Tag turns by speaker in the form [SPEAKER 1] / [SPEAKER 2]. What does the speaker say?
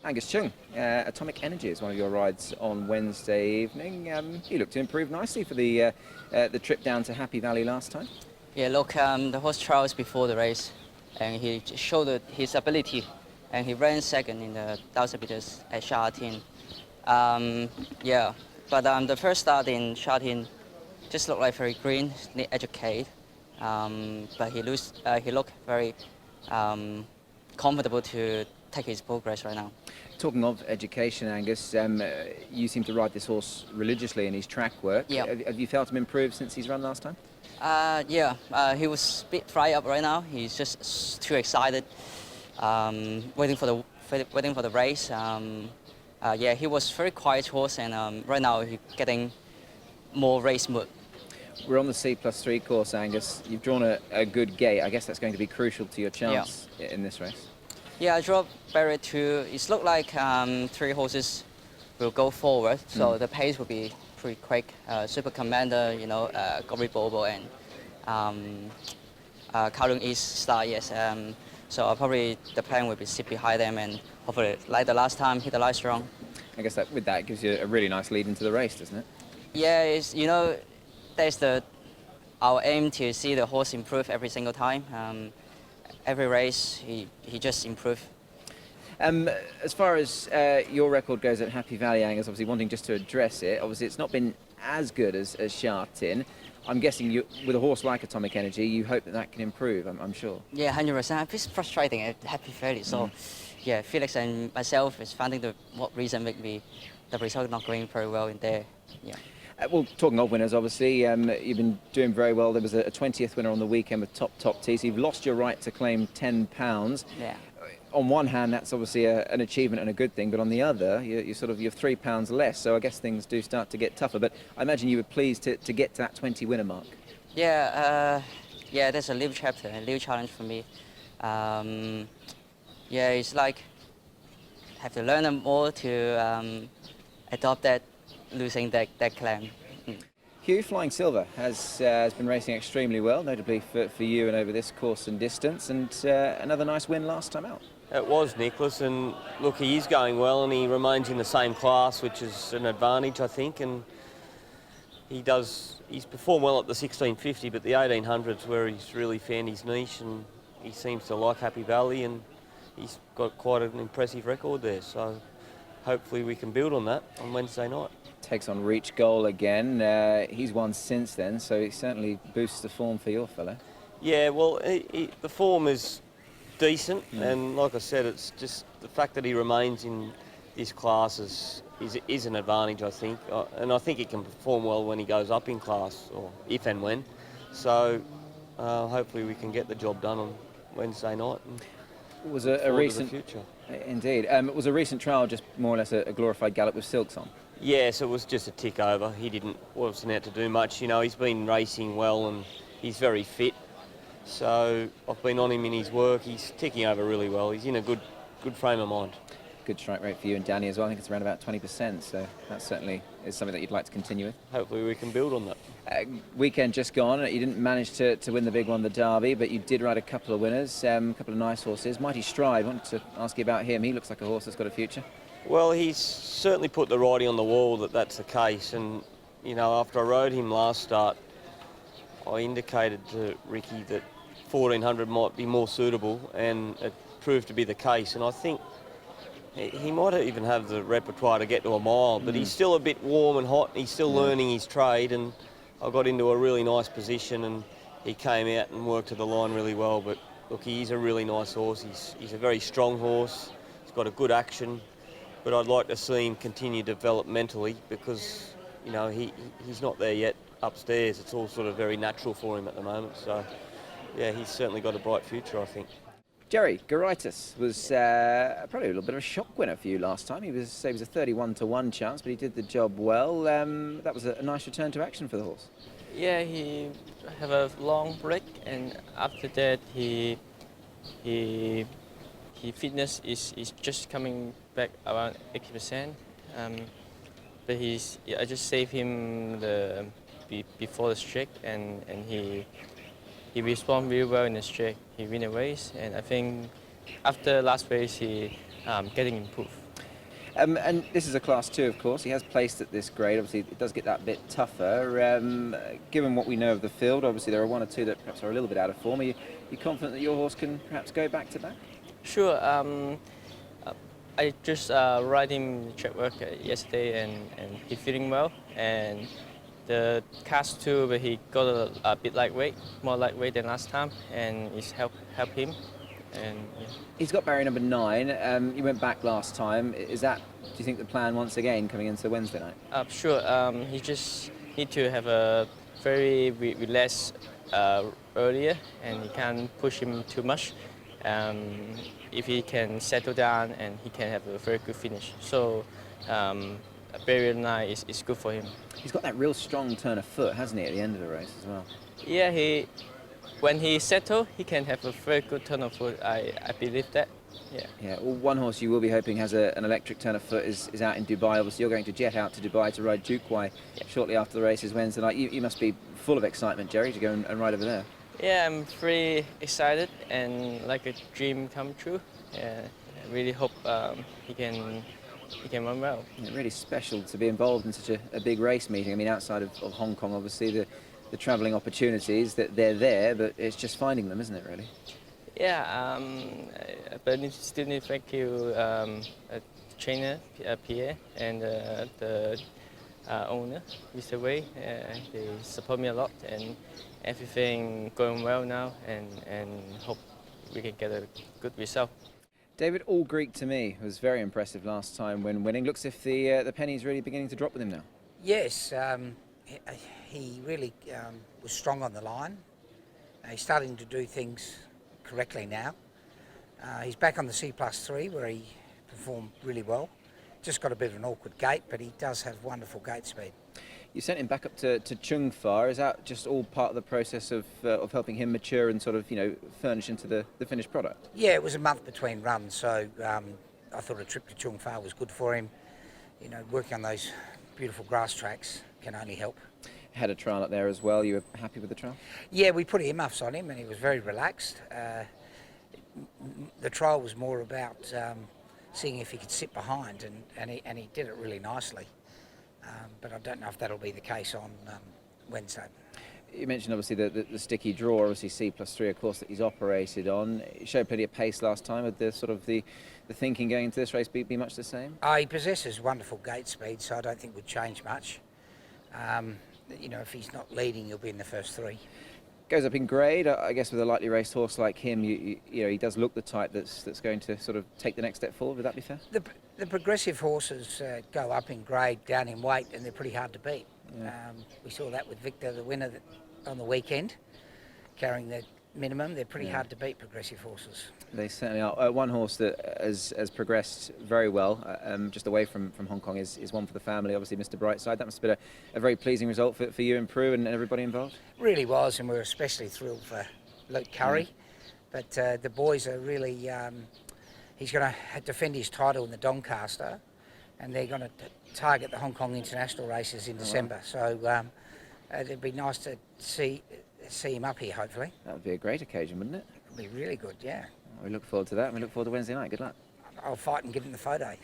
[SPEAKER 1] Angus Chung, Atomic Energy is one of your rides on Wednesday evening. You looked to improve nicely for the trip down to Happy Valley last time.
[SPEAKER 2] Yeah, look, the horse trials before the race, and he showed his ability, and he ran second in the 1,000 meters at Sha Tin. Yeah, but the first start in Sha Tin just looked like very green, need educate, but he looked very comfortable to take his progress right now.
[SPEAKER 1] Talking of education, Angus, you seem to ride this horse religiously in his track work.
[SPEAKER 2] Yep.
[SPEAKER 1] Have you felt him improve since he's run last time?
[SPEAKER 2] Yeah, he was a bit fried up right now. He's just too excited, waiting for the race. Yeah, he was very quiet horse, and right now he's getting more race mood.
[SPEAKER 1] We're on the C+3 course, Angus. You've drawn a good gate. I guess that's going to be crucial to your chance in this race.
[SPEAKER 2] Yeah, I dropped barrier 2. It looked like 3 horses will go forward, so the pace will be pretty quick. Super Commander, you know, GORYTUS and Kowloon East Star, yes. So probably the plan will be sit behind them and hopefully, like the last time, hit the line strong.
[SPEAKER 1] I guess with that, it gives you a really nice lead into the race, doesn't it?
[SPEAKER 2] Yeah, you know, that's our aim to see the horse improve every single time. Every race, he just improved.
[SPEAKER 1] As far as your record goes at Happy Valley, Angus, obviously wanting just to address it, obviously it's not been as good as Sha Tin. I'm guessing with a horse like Atomic Energy, you hope that can improve, I'm sure.
[SPEAKER 2] Yeah, 100%. It's frustrating at Happy Valley. So, yeah, Felix and myself is finding what reason make the result not going very well in there. Yeah.
[SPEAKER 1] Well, talking of winners, obviously, you've been doing very well. There was a 20th winner on the weekend with Top T, so you've lost your right to claim £10.
[SPEAKER 2] Yeah.
[SPEAKER 1] On one hand, that's obviously an achievement and a good thing, but on the other, you're £3 less, so I guess things do start to get tougher. But I imagine you were pleased to get to that 20 winner mark.
[SPEAKER 2] Yeah, yeah, that's a new chapter, a new challenge for me. Yeah, it's like have to learn more to adopt that losing that claim.
[SPEAKER 1] Hugh, Flying Silver, has been racing extremely well, notably for you and over this course and distance, and another nice win last time out.
[SPEAKER 3] It was, Nicholas, and look, he is going well and he remains in the same class, which is an advantage, I think, and he's performed well at the 1650, but the 1800's where he's really found his niche, and he seems to like Happy Valley, and he's got quite an impressive record there, so hopefully we can build on that on Wednesday night.
[SPEAKER 1] Takes on Reach Goal again. He's won since then, so it certainly boosts the form for your fellow.
[SPEAKER 3] Yeah, well, the form is decent, and like I said, it's just the fact that he remains in this class is an advantage, I think, and I think he can perform well when he goes up in class, or if and when. So hopefully we can get the job done on Wednesday night.
[SPEAKER 1] It was a recent
[SPEAKER 3] future.
[SPEAKER 1] Indeed. It was a recent trial, just more or less a glorified gallop with silks on.
[SPEAKER 3] Yes, it was just a tick over. He wasn't out to do much. You know, he's been racing well and he's very fit. So I've been on him in his work. He's ticking over really well. He's in a good frame of mind.
[SPEAKER 1] Good strike rate for you and Danny as well. I think it's around about 20%, so that certainly is something that you'd like to continue with.
[SPEAKER 3] Hopefully we can build on that.
[SPEAKER 1] Weekend just gone. You didn't manage to win the big one, the Derby, but you did ride a couple of winners, a couple of nice horses. Mighty Stride, I wanted to ask you about him. He looks like a horse that's got a future.
[SPEAKER 3] Well, he's certainly put the writing on the wall that that's the case, and you know, after I rode him last start, I indicated to Ricky that 1400 might be more suitable, and it proved to be the case. And I think he might even have the repertoire to get to a mile, but he's still a bit warm and hot. He's still learning his trade, and I got into a really nice position, and he came out and worked to the line really well. But look, he's a really nice horse. He's a very strong horse. He's got a good action. But I'd like to see him continue to develop mentally, because, you know, he's not there yet upstairs. It's all sort of very natural for him at the moment. So, yeah, he's certainly got a bright future, I think.
[SPEAKER 1] Jerry, GORYTUS was probably a little bit of a shock winner for you last time. He was a 31-1 chance, but he did the job well. That was a nice return to action for the horse.
[SPEAKER 4] Yeah, he have a long break, and after that he fitness is just coming back around 80%. But I just saved him before the streak, and he responded really well in the streak. He win the race, and I think after last race he getting improved.
[SPEAKER 1] And this is a Class 2, of course. He has placed at this grade. Obviously, it does get that bit tougher. Given what we know of the field, obviously there are one or two that perhaps are a little bit out of form. Are you confident that your horse can perhaps go back to back?
[SPEAKER 4] Sure. I just ride him track work yesterday, and he's feeling well. And the Class 2, but he got a bit lightweight, more lightweight than last time, and it's help him. And yeah.
[SPEAKER 1] He's got barrier number 9. You went back last time. Is that, do you think, the plan once again coming into Wednesday night?
[SPEAKER 4] Sure. He just need to have a very relaxed earlier, and he can't push him too much. If he can settle down, and he can have a very good finish. So barrier 9 is good for him.
[SPEAKER 1] He's got that real strong turn of foot, hasn't he, at the end of the race as well?
[SPEAKER 4] Yeah, when he settles, he can have a very good turn of foot. I believe that. Yeah.
[SPEAKER 1] Yeah. Well, one horse you will be hoping has an electric turn of foot is out in Dubai. Obviously, you're going to jet out to Dubai to ride Jukwai shortly after the race is Wednesday night. You must be full of excitement, Jerry, to go and ride over there.
[SPEAKER 4] Yeah, I'm very excited and like a dream come true. Yeah, I really hope he can run well.
[SPEAKER 1] Yeah, really special to be involved in such a big race meeting. I mean, outside of Hong Kong, obviously the travelling opportunities that they're there, but it's just finding them, isn't it? Really.
[SPEAKER 4] Yeah, but I still need to thank you, trainer Pierre, and the owner, Mr. Wei. They support me a lot, and everything going well now, and hope we can get a good result.
[SPEAKER 1] David, all Greek to me was very impressive last time when winning. Looks as if the penny's really beginning to drop with him now.
[SPEAKER 5] Yes, he really was strong on the line. He's starting to do things correctly now. He's back on the C+3 where he performed really well. Just got a bit of an awkward gait, but he does have wonderful gait speed.
[SPEAKER 1] You sent him back up to Chung Far. Is that just all part of the process of helping him mature and sort of, furnish into the finished product?
[SPEAKER 5] Yeah, it was a month between runs, so I thought a trip to Chung Far was good for him. Working on those beautiful grass tracks can only help.
[SPEAKER 1] Had a trial up there as well. You were happy with the trial?
[SPEAKER 5] Yeah, we put earmuffs on him and he was very relaxed. The trial was more about seeing if he could sit behind, and he did it really nicely. But I don't know if that'll be the case on Wednesday.
[SPEAKER 1] You mentioned obviously the sticky draw, obviously C+3, of course, that he's operated on. He showed plenty of pace last time. Would the thinking going into this race be much the same?
[SPEAKER 5] He possesses wonderful gait speed, so I don't think would change much. If he's not leading, he'll be in the first 3.
[SPEAKER 1] Goes up in grade, I guess. With a lightly raced horse like him, he does look the type that's going to sort of take the next step forward. Would that be fair?
[SPEAKER 5] The progressive horses go up in grade, down in weight, and they're pretty hard to beat.
[SPEAKER 1] Yeah.
[SPEAKER 5] We saw that with Victor, the winner, on the weekend, carrying the minimum. They're pretty hard to beat, progressive horses. They
[SPEAKER 1] certainly are. One horse that has progressed very well, just away from Hong Kong, is one for the family, obviously Mr. Brightside. That must have been a very pleasing result for you and Prue and everybody involved.
[SPEAKER 5] Really was, and we're especially thrilled for Luke Curry. But the boys are really, he's going to defend his title in the Doncaster, and they're going to target the Hong Kong international races in December. So it'd be nice to see him up here, hopefully.
[SPEAKER 1] That would be a great occasion, wouldn't it?
[SPEAKER 5] It would be really good, yeah.
[SPEAKER 1] We look forward to that. We look forward to Wednesday night. Good luck.
[SPEAKER 5] I'll fight and give him the photo.